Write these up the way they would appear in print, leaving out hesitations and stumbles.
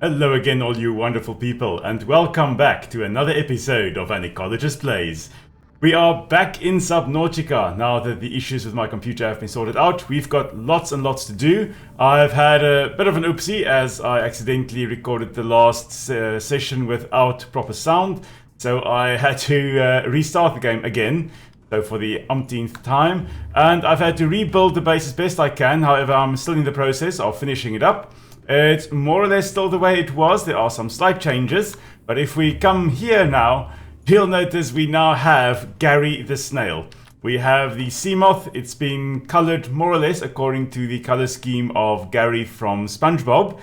Hello again, all you wonderful people, and welcome back to another episode of An Ecologist Plays. We are back in Subnautica now that the issues with my computer have been sorted out. We've got lots and lots to do. I've had a bit of an oopsie as I accidentally recorded the last session without proper sound, so I had to restart the game again. So for the umpteenth time, and I've had to rebuild the base as best I can. However, I'm still in the process of finishing it up. It's more or less still the way it was. There are some slight changes, but if we come here now, you'll notice we now have Gary the snail. We have the sea moth. It's been colored more or less according to the color scheme of Gary from SpongeBob.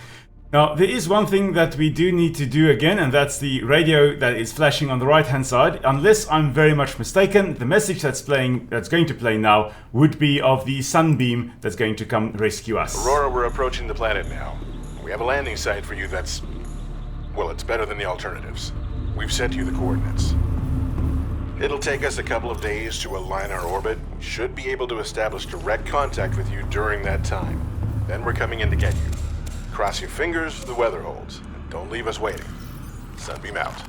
Now, there is one thing that we do need to do again, and that's the radio that is flashing on the right-hand side. Unless I'm very much mistaken, the message that's going to play now would be of the sunbeam that's going to come rescue us. Aurora, we're approaching the planet now. We have a landing site for you that's... well, it's better than the alternatives. We've sent you the coordinates. It'll take us a couple of days to align our orbit. We should be able to establish direct contact with you during that time. Then we're coming in to get you. Cross your fingers the weather holds, and don't leave us waiting. Sunbeam out.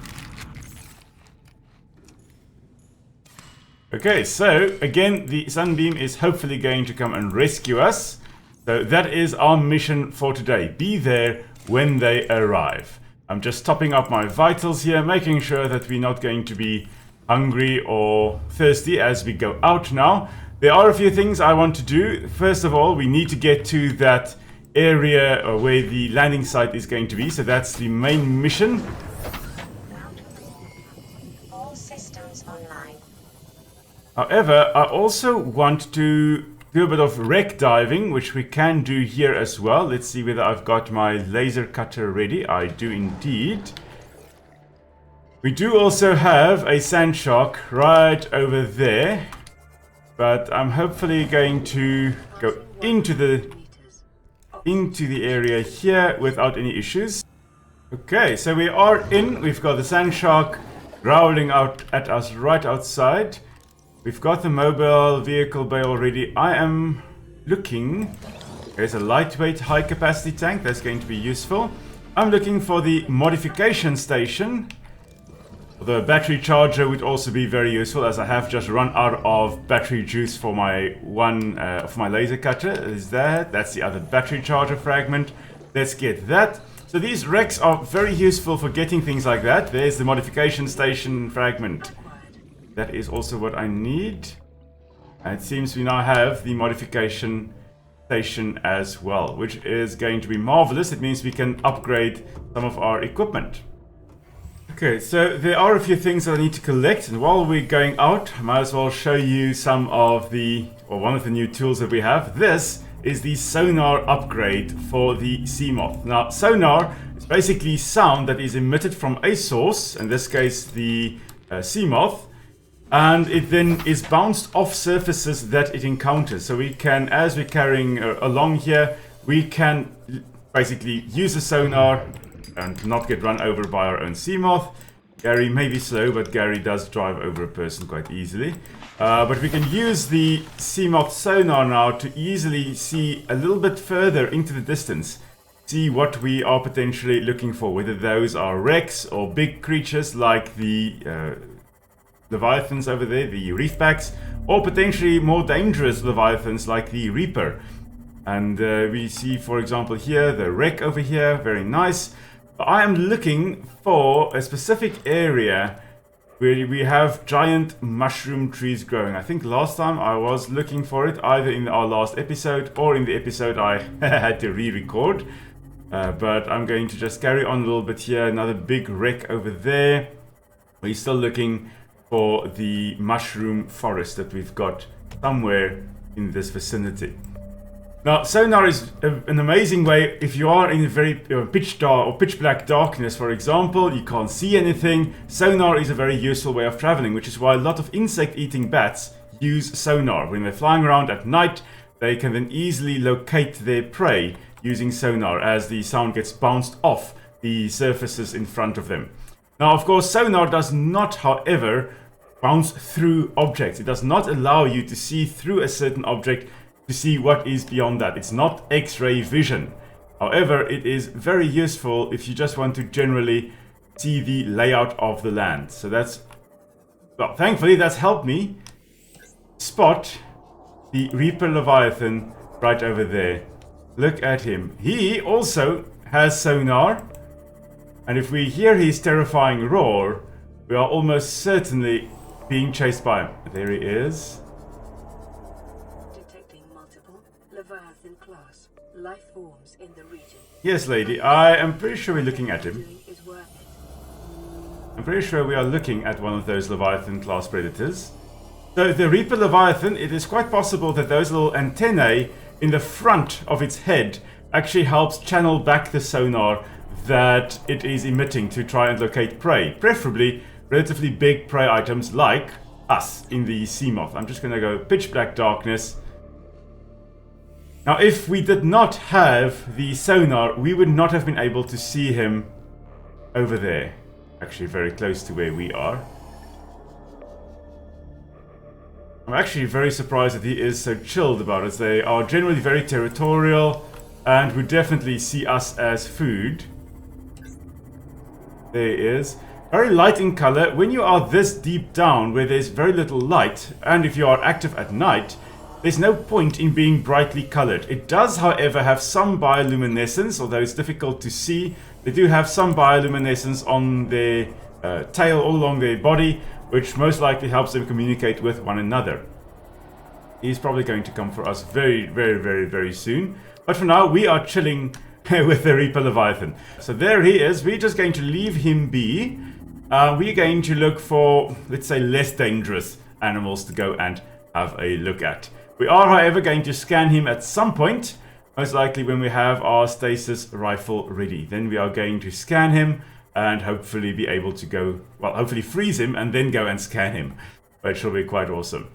Okay, so again, the sunbeam is hopefully going to come and rescue us. So that is our mission for today. Be there when they arrive. I'm just topping up my vitals here, making sure that we're not going to be hungry or thirsty as we go out now. There are a few things I want to do. First of all, we need to get to that area where the landing site is going to be, so that's the main mission. All systems online. However, I also want to do a bit of wreck diving, which we can do here as well. Let's see whether I've got my laser cutter ready. I do indeed. We do also have a sand shark right over there, but I'm hopefully going to go into the area here without any issues. Okay, so we are in. We've got the sand shark growling out at us right outside. We've got the mobile vehicle bay already. I am looking. There's a lightweight high capacity tank that's going to be useful. I'm looking for the modification station. The battery charger would also be very useful, as I have just run out of battery juice for my laser cutter. Is that's the other battery charger fragment. Let's get that. So these wrecks are very useful for getting things like that. There's the modification station fragment. That is also what I need. And it seems we now have the modification station as well, which is going to be marvelous. It means we can upgrade some of our equipment. Okay, so there are a few things that I need to collect, and while we're going out, I might as well show you some of one of the new tools that we have. This is the sonar upgrade for the sea moth. Now, sonar is basically sound that is emitted from a source, in this case the sea moth, and it then is bounced off surfaces that it encounters. So we can, as we're carrying along here, we can basically use the sonar and not get run over by our own sea moth. Gary may be slow, but Gary does drive over a person quite easily. But we can use the sea moth sonar now to easily see a little bit further into the distance. See what we are potentially looking for, whether those are wrecks or big creatures like the Leviathans over there, the reefbacks, or potentially more dangerous Leviathans like the Reaper. And we see, for example, here the wreck over here, very nice. I am looking for a specific area where we have giant mushroom trees growing. I think last time I was looking for it either in our last episode or in the episode I had to re-record. But I'm going to just carry on a little bit here. Another big wreck over there. We're still looking for the mushroom forest that we've got somewhere in this vicinity. Now, sonar is an amazing way if you are in a very pitch black darkness, for example, you can't see anything. Sonar is a very useful way of traveling, which is why a lot of insect-eating bats use sonar. When they're flying around at night, they can then easily locate their prey using sonar as the sound gets bounced off the surfaces in front of them. Now, of course, sonar does not, however, bounce through objects. It does not allow you to see through a certain object to see what is beyond that. It's not X-ray vision. However, it is very useful if you just want to generally see the layout of the land. So that's, well, thankfully that's helped me spot the Reaper Leviathan right over there. Look at him. He also has sonar, and if we hear his terrifying roar, we are almost certainly being chased by him. There he is. Detecting multiple Leviathan class life forms in the region. Yes, lady, I am pretty sure we're looking at him. Is worth it. I'm pretty sure we are looking at one of those Leviathan class predators. So the Reaper Leviathan, it is quite possible that those little antennae in the front of its head actually helps channel back the sonar that it is emitting to try and locate prey. Preferably relatively big prey items like us in the Seamoth. I'm just going to go pitch black darkness. Now if we did not have the sonar, we would not have been able to see him over there. Actually very close to where we are. I'm actually very surprised that he is so chilled about us. They are generally very territorial and would definitely see us as food. There he is. Very light in color. When you are this deep down where there's very little light, and if you are active at night, there's no point in being brightly colored. It does, however, have some bioluminescence, although it's difficult to see. They do have some bioluminescence on their tail all along their body, which most likely helps them communicate with one another. He's probably going to come for us very, very, very, very soon. But for now, we are chilling with the Reaper Leviathan. So there he is. We're just going to leave him be. We're going to look for, let's say, less dangerous animals to go and have a look at. We are, however, going to scan him at some point, most likely when we have our stasis rifle ready. Then we are going to scan him and hopefully be able to go, well, hopefully freeze him and then go and scan him, which will be quite awesome.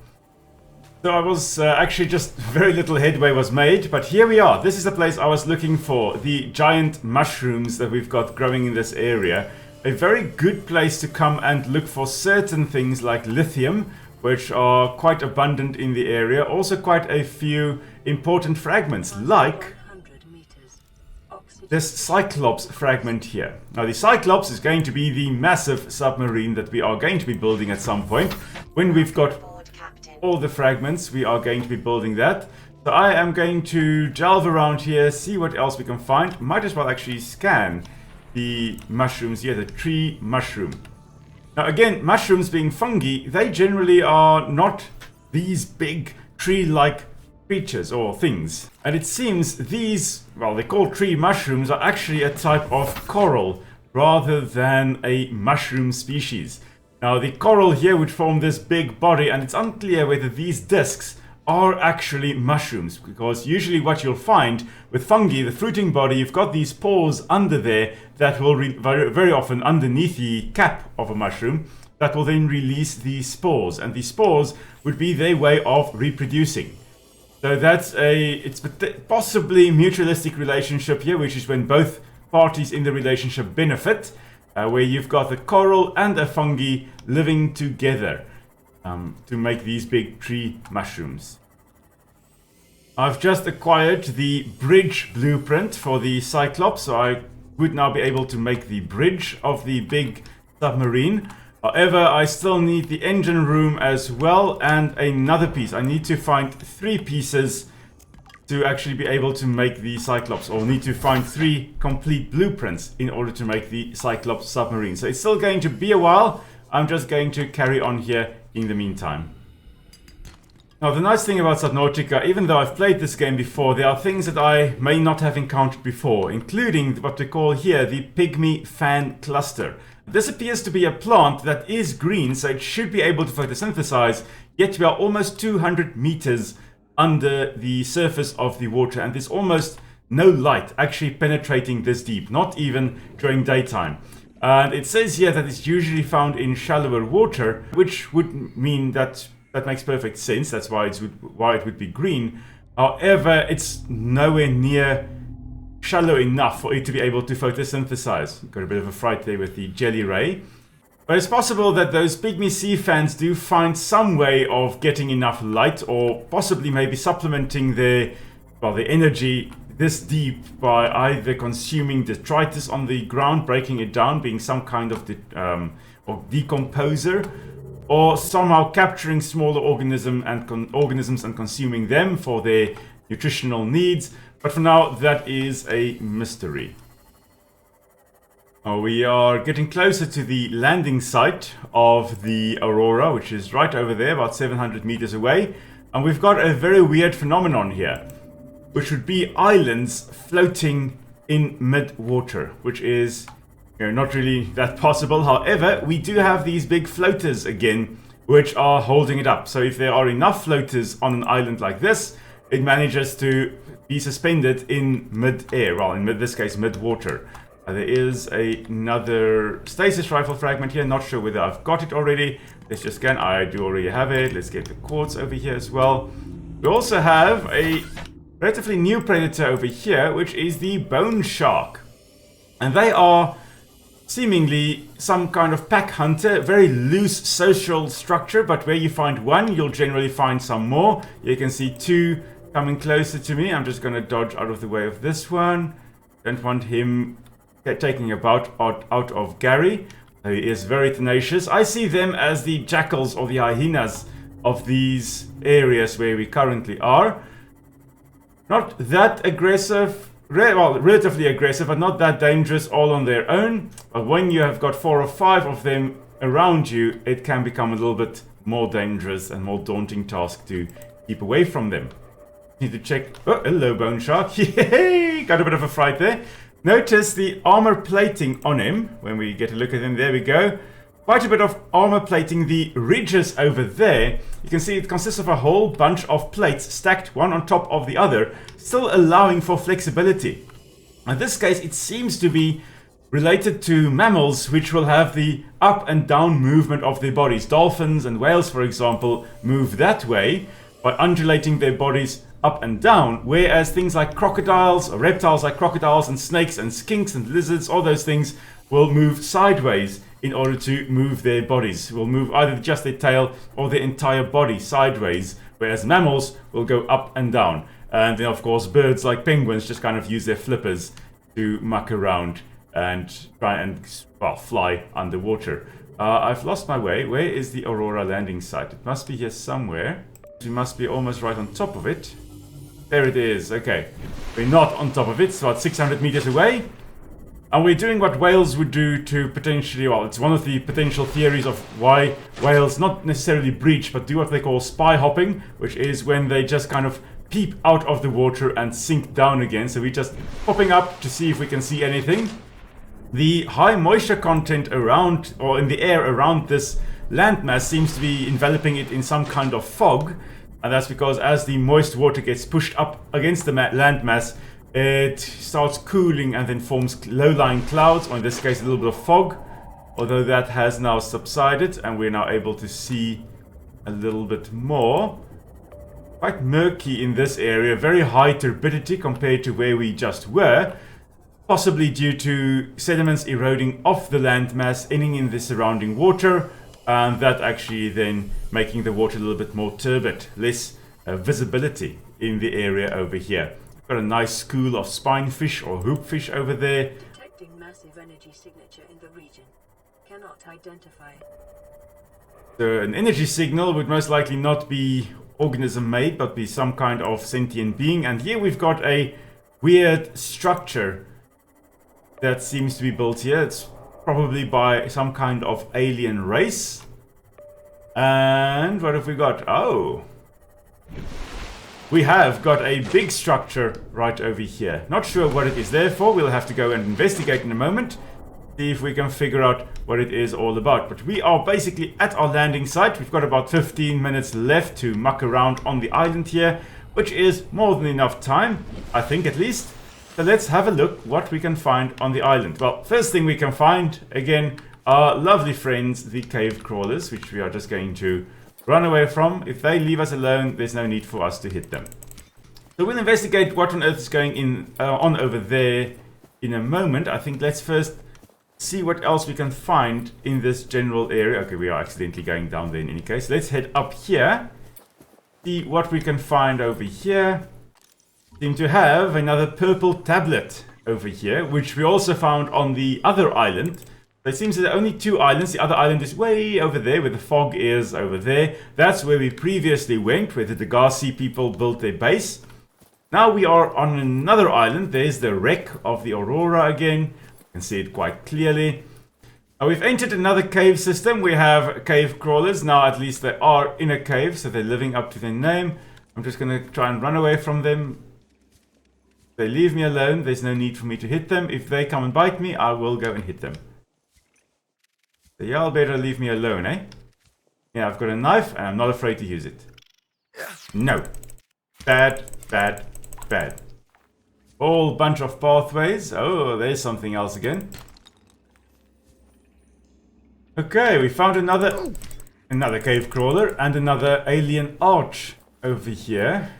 So I was actually just very little headway was made, but here we are. This is the place I was looking for, the giant mushrooms that we've got growing in this area. A very good place to come and look for certain things like lithium, which are quite abundant in the area. Also quite a few important fragments, like this Cyclops fragment here. Now the Cyclops is going to be the massive submarine that we are going to be building at some point. When we've got all the fragments, we are going to be building that. So I am going to delve around here, see what else we can find. Might as well actually scan the mushrooms here, the tree mushroom. Now again, mushrooms being fungi, they generally are not these big tree-like creatures or things. And it seems these, well, they're called tree mushrooms, are actually a type of coral rather than a mushroom species. Now the coral here would form this big body, and it's unclear whether these discs are actually mushrooms, because usually what you'll find with fungi, the fruiting body, you've got these pores under there that will very often underneath the cap of a mushroom, that will then release these spores, and these spores would be their way of reproducing. So that's it's possibly mutualistic relationship here, which is when both parties in the relationship benefit, where you've got the coral and a fungi living together to make these big tree mushrooms. I've just acquired the bridge blueprint for the Cyclops, so I would now be able to make the bridge of the big submarine. However, I still need the engine room as well, and another piece. I need to find 3 pieces to actually be able to make the Cyclops, or need to find 3 complete blueprints in order to make the Cyclops submarine. So it's still going to be a while. I'm just going to carry on here in the meantime. Now the nice thing about Subnautica, even though I've played this game before, there are things that I may not have encountered before, including what we call here the pygmy fan cluster. This appears to be a plant that is green, so it should be able to photosynthesize, yet we are almost 200 meters under the surface of the water, and there's almost no light actually penetrating this deep, not even during daytime. And it says here that it's usually found in shallower water, which would mean that makes perfect sense. That's why it would be green. However, it's nowhere near shallow enough for it to be able to photosynthesize. Got a bit of a fright there with the jelly ray. But it's possible that those pygmy sea fans do find some way of getting enough light, or possibly maybe supplementing their energy this deep by either consuming detritus on the ground, breaking it down, being some kind of decomposer, or somehow capturing smaller organisms and consuming them for their nutritional needs. But for now, that is a mystery. We are getting closer to the landing site of the Aurora, which is right over there, about 700 meters away. And we've got a very weird phenomenon here, which would be islands floating in mid-water, which is not really that possible. However, we do have these big floaters again, which are holding it up. So if there are enough floaters on an island like this, it manages to be suspended in mid-air, well, in this case, mid-water. There is another stasis rifle fragment here. Not sure whether I've got it already. Let's just scan. I do already have it. Let's get the quartz over here as well. We also have a relatively new predator over here, which is the bone shark. And they are seemingly some kind of pack hunter, very loose social structure, but where you find one, you'll generally find some more. You can see two coming closer to me. I'm just going to dodge out of the way of this one. Don't want him taking about out of Gary. He is very tenacious. I see them as the jackals or the hyenas of these areas where we currently are. Not that aggressive, well, relatively aggressive, but not that dangerous all on their own. But when you have got 4 or 5 of them around you, it can become a little bit more dangerous and more daunting task to keep away from them. Need to check. Oh, hello, bone shark. Yay! Got a bit of a fright there. Notice the armor plating on him. When we get a look at him, there we go. Quite a bit of armor plating. The ridges over there, you can see it consists of a whole bunch of plates stacked one on top of the other, still allowing for flexibility. In this case, it seems to be related to mammals, which will have the up and down movement of their bodies. Dolphins and whales, for example, move that way by undulating their bodies up and down, whereas things like crocodiles, or reptiles like crocodiles and snakes and skinks and lizards, all those things will move sideways in order to move their bodies. Will move either just their tail or their entire body sideways, whereas mammals will go up and down. And then, of course, birds like penguins just kind of use their flippers to muck around and try and, well, fly underwater. I've lost my way. Where is the Aurora landing site? It must be here somewhere. We must be almost right on top of it. There it is. Okay. We're not on top of it. It's about 600 meters away. And we're doing what whales would do to potentially, well, it's one of the potential theories of why whales not necessarily breach, but do what they call spy hopping, which is when they just kind of peep out of the water and sink down again. So we're just popping up to see if we can see anything. The high moisture content around, or in the air around this landmass, seems to be enveloping it in some kind of fog. And that's because as the moist water gets pushed up against the landmass, it starts cooling and then forms low-lying clouds, or in this case a little bit of fog. Although that has now subsided and we're now able to see a little bit more. Quite murky in this area, very high turbidity compared to where we just were. Possibly due to sediments eroding off the landmass, ending in the surrounding water. And that actually then making the water a little bit more turbid, less visibility in the area over here. We've got a nice school of spinefish or hoopfish over there. Detecting massive energy signature in the region. Cannot identify. So an energy signal would most likely not be organism made, but be some kind of sentient being. And here we've got a weird structure that seems to be built here. It's probably by some kind of alien race. And what have we got? Oh, we have got a big structure right over here. Not sure what it is there for. We'll have to go and investigate in a moment. See if we can figure out what it is all about. But we are basically at our landing site. We've got about 15 minutes left to muck around on the island here, which is more than enough time, I think at least. So let's have a look what we can find on the island. Well, first thing we can find, again, are lovely friends, the cave crawlers, which we are just going to run away from. If they leave us alone, there's no need for us to hit them. So we'll investigate what on earth is going on over there in a moment. I think let's first see what else we can find in this general area. Okay, we are accidentally going down there in any case. Let's head up here. See what we can find over here. seem to have another purple tablet over here, which we also found on the other island. So it seems there are only 2 islands. The other island is way over there, where the fog is over there. That's where we previously went, where the Degassi people built their base. Now we are on another island. There's the wreck of the Aurora again. You can see it quite clearly. Now we've entered another cave system. We have cave crawlers. Now at least they are in a cave, so they're living up to their name. I'm just going to try and run away from them. If they leave me alone, there's no need for me to hit them. If they come and bite me, I will go and hit them. So y'all better leave me alone, eh? Yeah, I've got a knife and I'm not afraid to use it. No. Bad, bad, bad. Whole bunch of pathways. Oh, there's something else again. Okay, we found another cave crawler and another alien arch over here.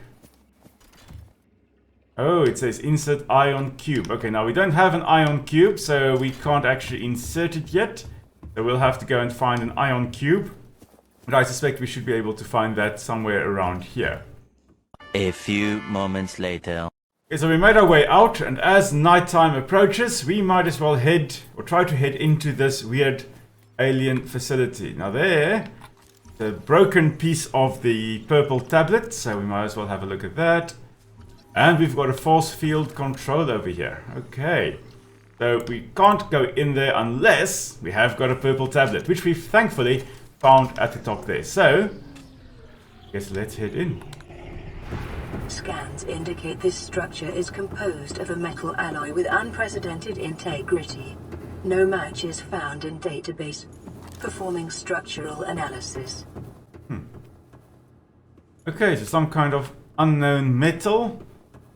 Oh, it says insert ion cube. Okay, now we don't have an ion cube, so we can't actually insert it yet. So we'll have to go and find an ion cube. But I suspect we should be able to find that somewhere around here. A few moments later. Okay, so we made our way out, and as nighttime approaches, we might as well head, or try to head into this weird alien facility. Now there, the broken piece of the purple tablet, so we might as well have a look at that. And we've got a force field control over here. Okay. So we can't go in there unless we have got a purple tablet, which we've thankfully found at the top there. So, I guess let's head in. Scans indicate this structure is composed of a metal alloy with unprecedented integrity. No match is found in database. Performing structural analysis. Okay, so some kind of unknown metal.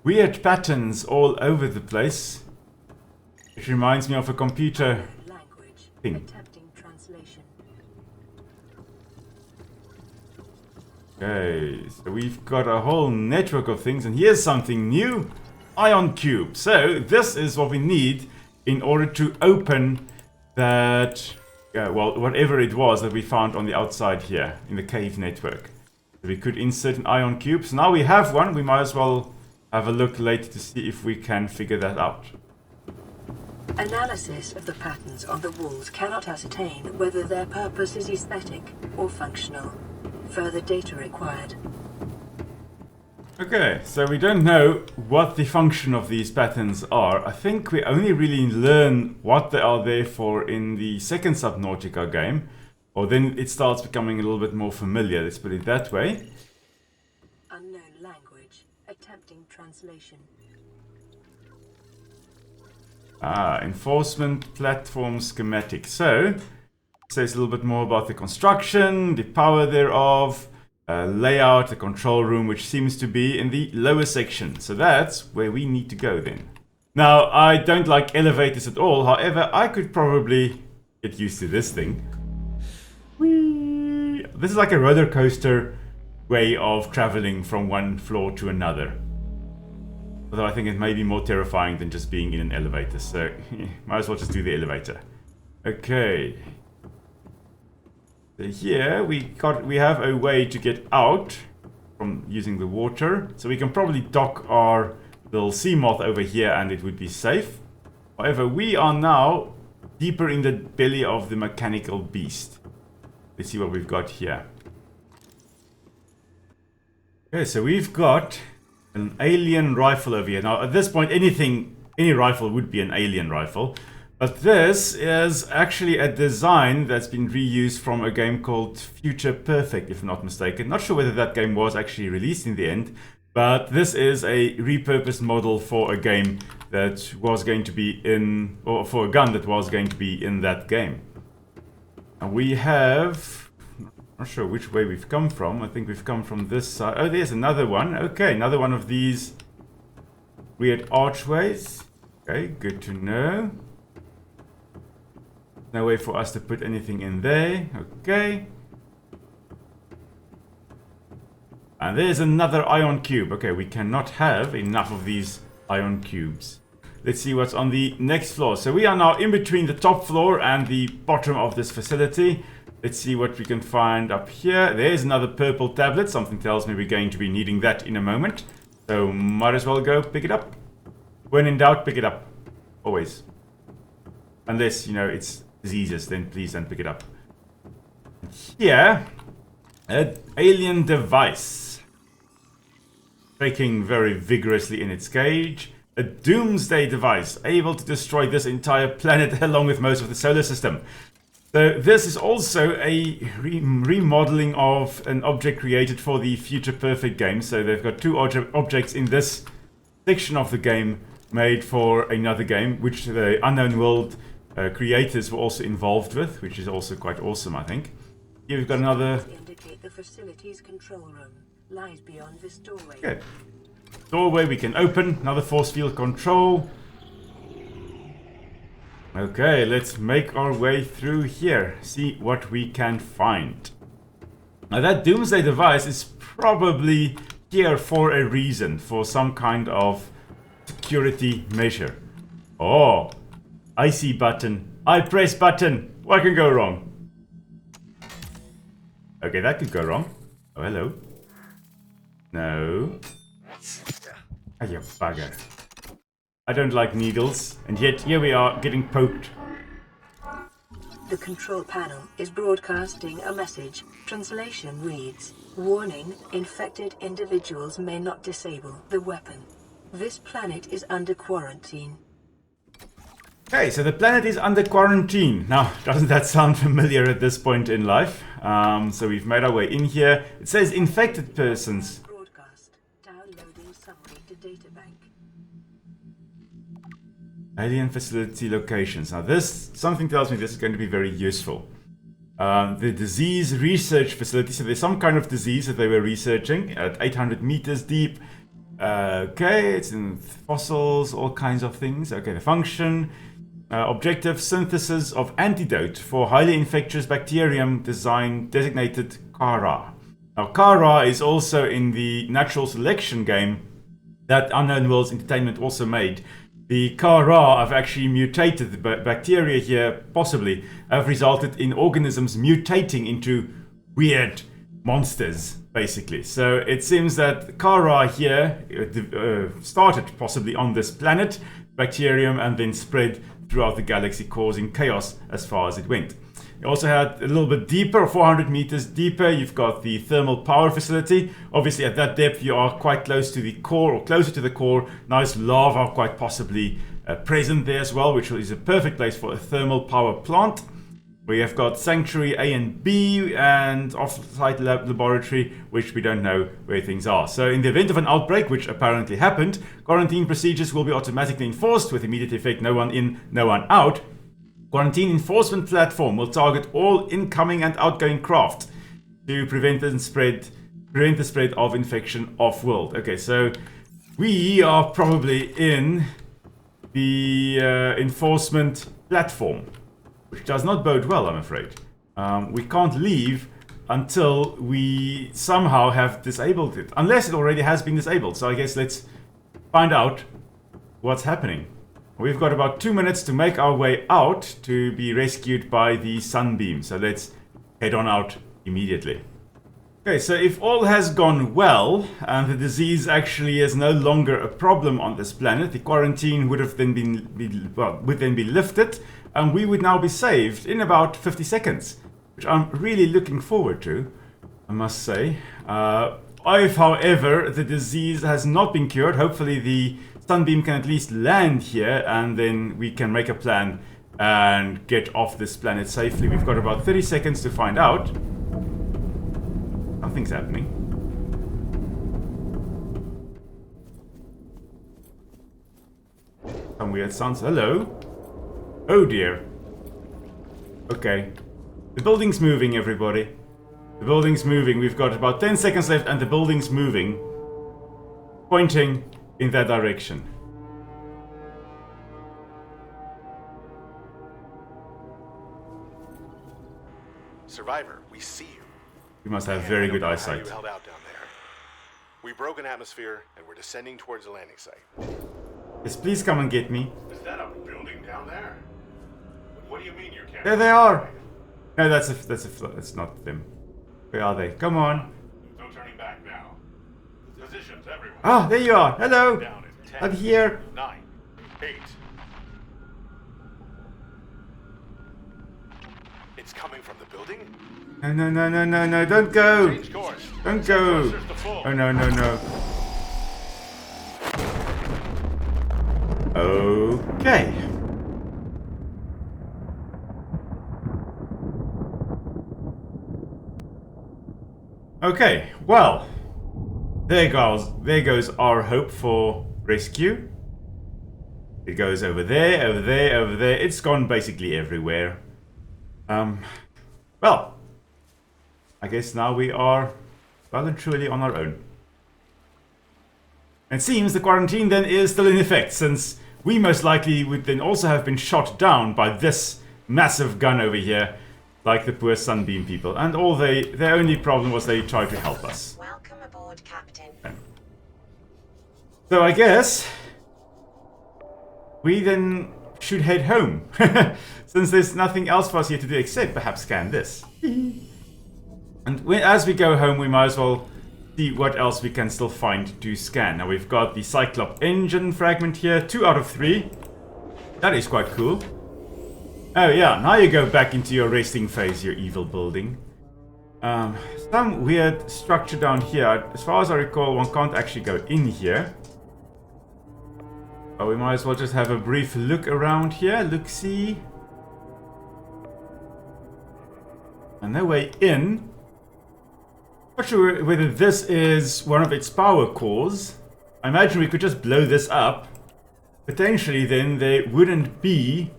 Weird patterns all over the place. Which reminds me of a computer Language. thing. Attempting translation. Okay, so we've got a whole network of things, and here's something new. Ion cube. So this is what we need in order to open that, well, whatever it was that we found on the outside here in the cave network. So we could insert an ion cube. So now we have one. We might as well have a look later to see if we can figure that out. Analysis of the patterns on the walls cannot ascertain whether their purpose is aesthetic or functional. Further data required. Okay, so we don't know what the function of these patterns are. I think we only really learn what they are there for in the second Subnautica game. Or then it starts becoming a little bit more familiar, let's put it that way. Unknown language. Attempting translation. Enforcement platform schematic. So, it says a little bit more about the construction, the power thereof, layout, the control room, which seems to be in the lower section. So that's where we need to go then. Now, I don't like elevators at all. However, I could probably get used to this thing. Whee! This is like a roller coaster way of traveling from one floor to another. Although I think it may be more terrifying than just being in an elevator, so might as well just do the elevator. Okay. So here we have a way to get out from using the water. So we can probably dock our little sea moth over here and it would be safe. However, we are now deeper in the belly of the mechanical beast. Let's see what we've got here. Okay, so we've got an alien rifle over here. Now, at this point, any rifle would be an alien rifle. But this is actually a design that's been reused from a game called Future Perfect, if I'm not mistaken. Not sure whether that game was actually released in the end. But this is a repurposed model for a game that was going to be in... or for a gun that was going to be in that game. And we have... not sure which way we've come from. I think we've come from this side. Oh, there's another one. Okay, another one of these weird archways. Okay, good to know. No way for us to put anything in there. Okay. And there's another ion cube. Okay, we cannot have enough of these ion cubes. Let's see what's on the next floor. So we are now in between the top floor and the bottom of this facility. Let's see what we can find up here. There's another purple tablet. Something tells me we're going to be needing that in a moment. So might as well go pick it up. When in doubt, pick it up. Always. Unless, you know, it's diseases, then please don't pick it up. Here, an alien device. Shaking very vigorously in its cage. A doomsday device, able to destroy this entire planet along with most of the solar system. So this is also a remodeling of an object created for the Future Perfect game. So they've got two objects in this section of the game made for another game, which the Unknown World creators were also involved with, which is also quite awesome, I think. Here we've got another... Indicate the facility's control room lies beyond this doorway. Good. Doorway we can open, another force field control. Okay, let's make our way through here, see what we can find. Now that doomsday device is probably here for a reason, for some kind of security measure. Oh, I see button, I press button, what can go wrong? Okay, that could go wrong. Oh, hello. No. Ah, you bugger. I don't like needles, and yet here we are getting poked. The control panel is broadcasting a message. Translation reads, "Warning, infected individuals may not disable the weapon. This planet is under quarantine." Okay, so the planet is under quarantine. Now, doesn't that sound familiar at this point in life? So we've made our way in here. It says infected persons. Broadcast. Downloading summary to databank. Alien facility locations. Now this, something tells me this is going to be very useful. The disease research facility. So there's some kind of disease that they were researching at 800 meters deep. Okay, it's in fossils, all kinds of things. Okay, the function. Objective synthesis of antidote for highly infectious bacterium designated Kara. Now Kara is also in the natural selection game that Unknown Worlds Entertainment also made. The Kara have actually mutated. The bacteria here possibly have resulted in organisms mutating into weird monsters, basically. So it seems that Kara here started possibly on this planet, bacterium, and then spread throughout the galaxy, causing chaos as far as it went. You also had a little bit deeper, 400 meters deeper, you've got the thermal power facility. Obviously at that depth you are quite close to the core, or closer to the core. Nice lava quite possibly present there as well, which is a perfect place for a thermal power plant. We have got Sanctuary A and B and off-site laboratory, which we don't know where things are. So in the event of an outbreak, which apparently happened, quarantine procedures will be automatically enforced with immediate effect, no one in, no one out. Quarantine enforcement platform will target all incoming and outgoing craft to prevent the spread of infection off-world. Okay, so we are probably in the enforcement platform, which does not bode well, I'm afraid. We can't leave until we somehow have disabled it, unless it already has been disabled. So I guess let's find out what's happening. We've got about 2 minutes to make our way out to be rescued by the sunbeam. So let's head on out immediately. Okay, so if all has gone well and the disease actually is no longer a problem on this planet, the quarantine would have then be lifted, and we would now be saved in about 50 seconds, which I'm really looking forward to, I must say. If, however, the disease has not been cured, hopefully the sunbeam can at least land here, and then we can make a plan and get off this planet safely. We've got about 30 seconds to find out. Something's happening. Some weird sounds. Hello? Oh dear. Okay. The building's moving, everybody. The building's moving. We've got about 10 seconds left and the building's moving. Pointing in that direction. Survivor, we see you. You must have very good eyesight. You held out down there. We broke an atmosphere and we're descending towards the landing site. Yes, please come and get me. Is that a building down there? What do you mean you can't? There they are. No, that's not them. Where are they? Come on. No turning back now. Position. everyone. Ah, there you are. Hello. Down in 10, I'm here. 9, 8. It's coming from the building? No, no, no, no, no, no. Don't go. Change course. Don't Set go. thrusters to full. Oh, no, no, no. Okay. Okay, well, there goes our hope for rescue. It goes over there, over there, over there. It's gone basically everywhere. Well, I guess now we are well and truly on our own. It seems the quarantine then is still in effect, since we most likely would then also have been shot down by this massive gun over here, like the poor Sunbeam people. And their only problem was they tried to help us. Welcome aboard, Captain. So I guess we then should head home, since there's nothing else for us here to do except perhaps scan this. And as we go home, we might as well see what else we can still find to scan. Now we've got the Cyclops engine fragment here, 2 out of 3. That is quite cool. Oh yeah, now you go back into your resting phase, your evil building. Some weird structure down here. As far as I recall, one can't actually go in here. But we might as well just have a brief look around here. Look-see. And no way in. Not sure whether this is one of its power cores. I imagine we could just blow this up. Potentially then there wouldn't be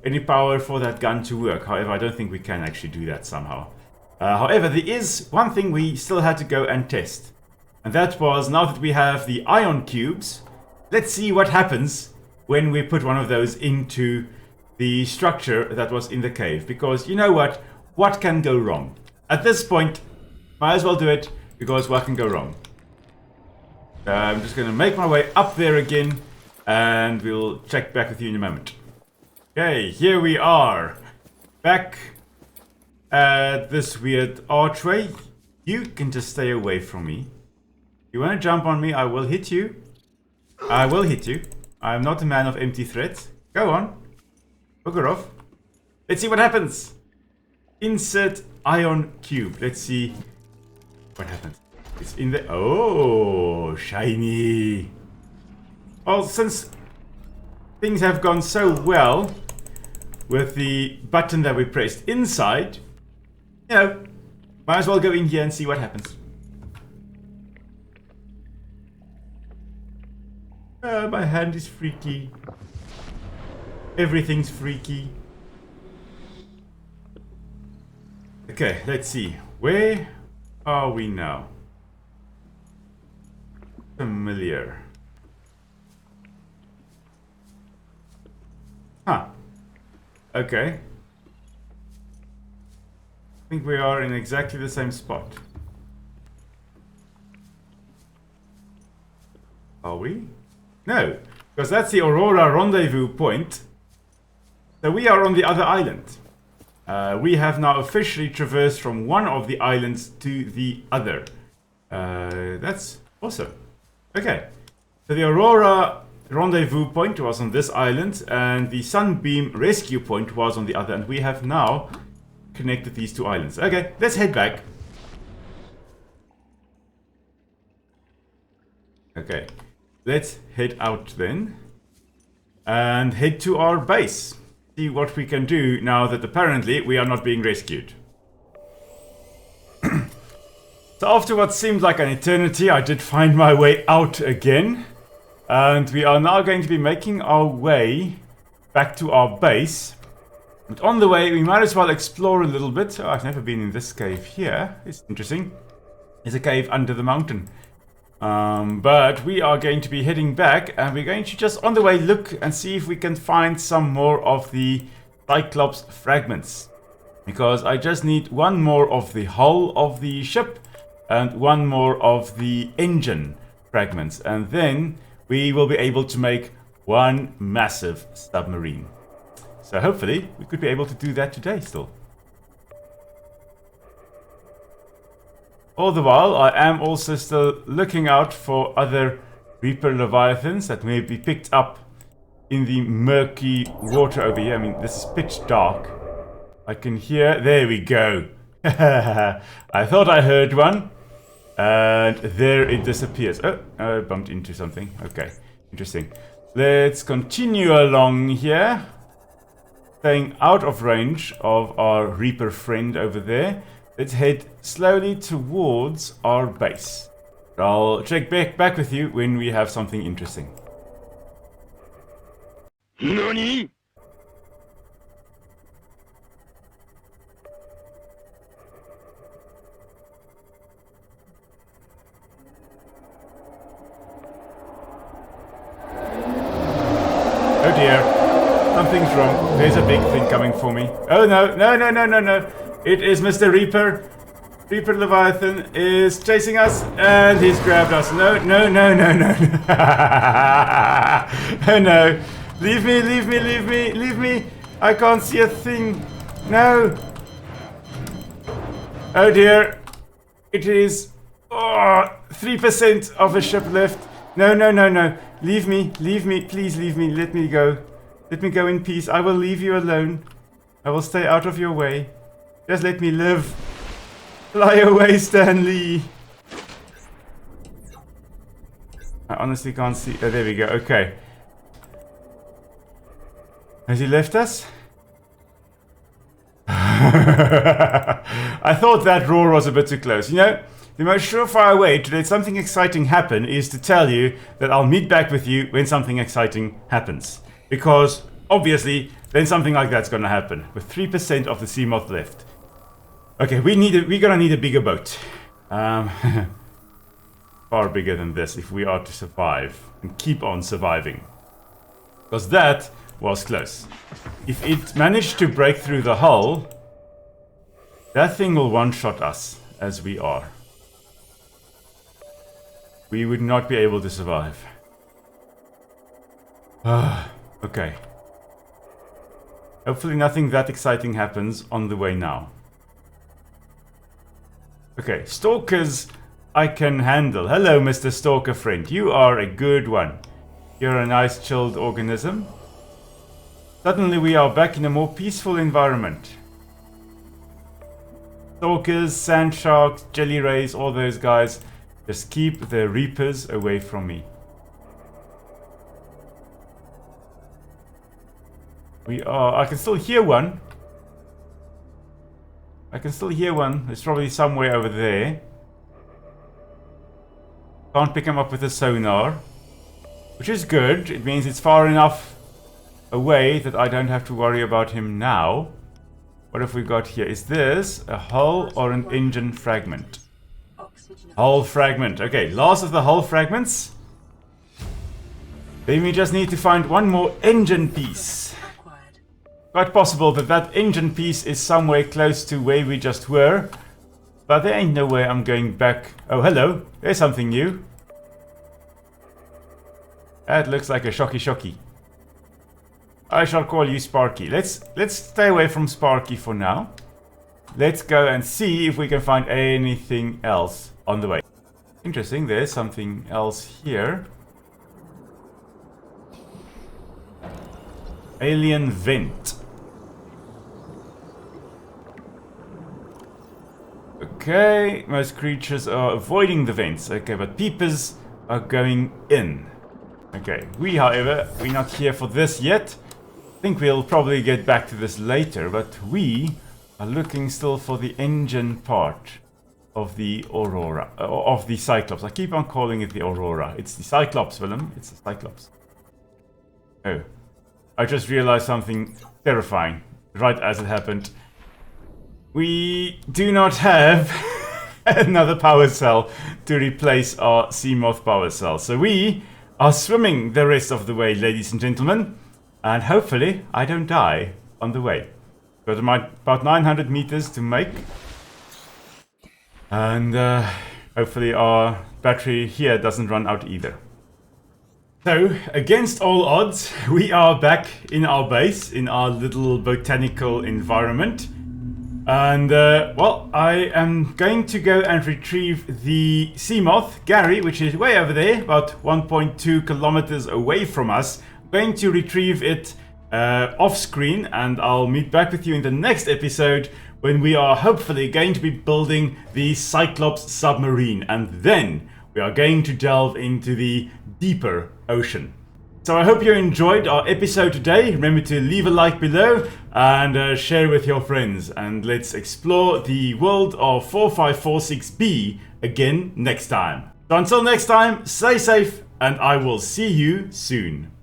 any power for that gun to work. However, I don't think we can actually do that somehow. However, there is one thing we still had to go and test. And that was, now that we have the ion cubes, let's see what happens when we put one of those into the structure that was in the cave. Because you know what? What can go wrong? At this point, might as well do it, because what can go wrong? I'm just going to make my way up there again, and we'll check back with you in a moment. Okay, here we are. Back at this weird archway. You can just stay away from me. If you want to jump on me, I will hit you. I will hit you. I'm not a man of empty threats. Go on. Bugger off. Let's see what happens. Insert ion cube. Let's see what happens. It's in the... Oh, shiny. Well, since things have gone so well with the button that we pressed inside, you know, might as well go in here and see what happens. My hand is freaky. Everything's freaky. Okay, let's see. Where are we now? Familiar. Huh. Okay. I think we are in exactly the same spot. Are we? No, because that's the Aurora rendezvous point. So we are on the other island. We have now officially traversed from one of the islands to the other. That's awesome. Okay, so the Aurora rendezvous point was on this island, and the Sunbeam rescue point was on the other, and we have now connected these two islands. Okay, let's head back. Okay, let's head out then and head to our base. See what we can do now that apparently we are not being rescued. So after what seemed like an eternity, I did find my way out again. And we are now going to be making our way back to our base. But on the way, we might as well explore a little bit. Oh, I've never been in this cave here. It's interesting. It's a cave under the mountain. But we are going to be heading back, and we're going to just on the way look and see if we can find some more of the Cyclops fragments. Because I just need one more of the hull of the ship and one more of the engine fragments. And then we will be able to make one massive submarine. So hopefully we could be able to do that today still. All the while, I am also still looking out for other Reaper Leviathans that may be picked up in the murky water over here. I mean, this is pitch dark. I can hear... There we go. I thought I heard one. And there it disappears. Oh, I bumped into something. Okay, interesting. Let's continue along here. Staying out of range of our Reaper friend over there. Let's head slowly towards our base. I'll check back with you when we have something interesting. NANI?! Oh dear. Something's wrong. There's a big thing coming for me. Oh no, no. It is Mr. Reaper. Reaper Leviathan is chasing us and he's grabbed us. No. Oh no. Leave me. I can't see a thing. No. Oh dear. It is 3% of a ship left. No. Leave me. Please leave me. Let me go. Let me go in peace. I will leave you alone. I will stay out of your way. Just let me live. Fly away, Stanley. I honestly can't see. Oh, there we go. Okay. Has he left us? I thought that roar was a bit too close. You know, the most surefire way to let something exciting happen is to tell you that I'll meet back with you when something exciting happens. Because, obviously, then something like that's gonna happen. With 3% of the sea moth left. Okay, we're gonna need a bigger boat. Far bigger than this if we are to survive. And keep on surviving. Because that was close. If it managed to break through the hull, that thing will one-shot us as we are. We would not be able to survive. Okay. Hopefully nothing that exciting happens on the way now. Okay, stalkers I can handle. Hello, Mr. Stalker friend. You are a good one. You're a nice chilled organism. Suddenly we are back in a more peaceful environment. Stalkers, sand sharks, jelly rays, all those guys. Just keep the reapers away from me. I can still hear one. It's probably somewhere over there. Can't pick him up with a sonar. Which is good. It means it's far enough away that I don't have to worry about him now. What have we got here? Is this a hull or an engine fragment? Hull fragment. Okay, last of the hull fragments. Then we just need to find one more engine piece. Quite possible that that engine piece is somewhere close to where we just were. But there ain't no way I'm going back. Oh, hello. There's something new. That looks like a shocky. I shall call you Sparky. Let's stay away from Sparky for now. Let's go and see if we can find anything else on the way. Interesting, there's something else here. Alien vent. Okay, most creatures are avoiding the vents. Okay, but peepers are going in. Okay, however, we're not here for this yet. I think we'll probably get back to this later, but we are looking still for the engine part of the Aurora, of the Cyclops. I keep on calling it the Aurora. It's the Cyclops, Willem. It's the Cyclops. Oh, I just realized something terrifying right as it happened. We do not have another power cell to replace our Seamoth power cell. So we are swimming the rest of the way, ladies and gentlemen. And hopefully I don't die on the way. Got about 900 meters to make. And hopefully our battery here doesn't run out either. So, against all odds, we are back in our base, in our little botanical environment. And, well, I am going to go and retrieve the Seamoth, Gary, which is way over there, about 1.2 kilometers away from us. I'm going to retrieve it off screen, and I'll meet back with you in the next episode when we are hopefully going to be building the Cyclops submarine. And then we are going to delve into the deeper ocean. So I hope you enjoyed our episode today. Remember to leave a like below and share with your friends. And let's explore the world of 4546B again next time. So until next time, stay safe and I will see you soon.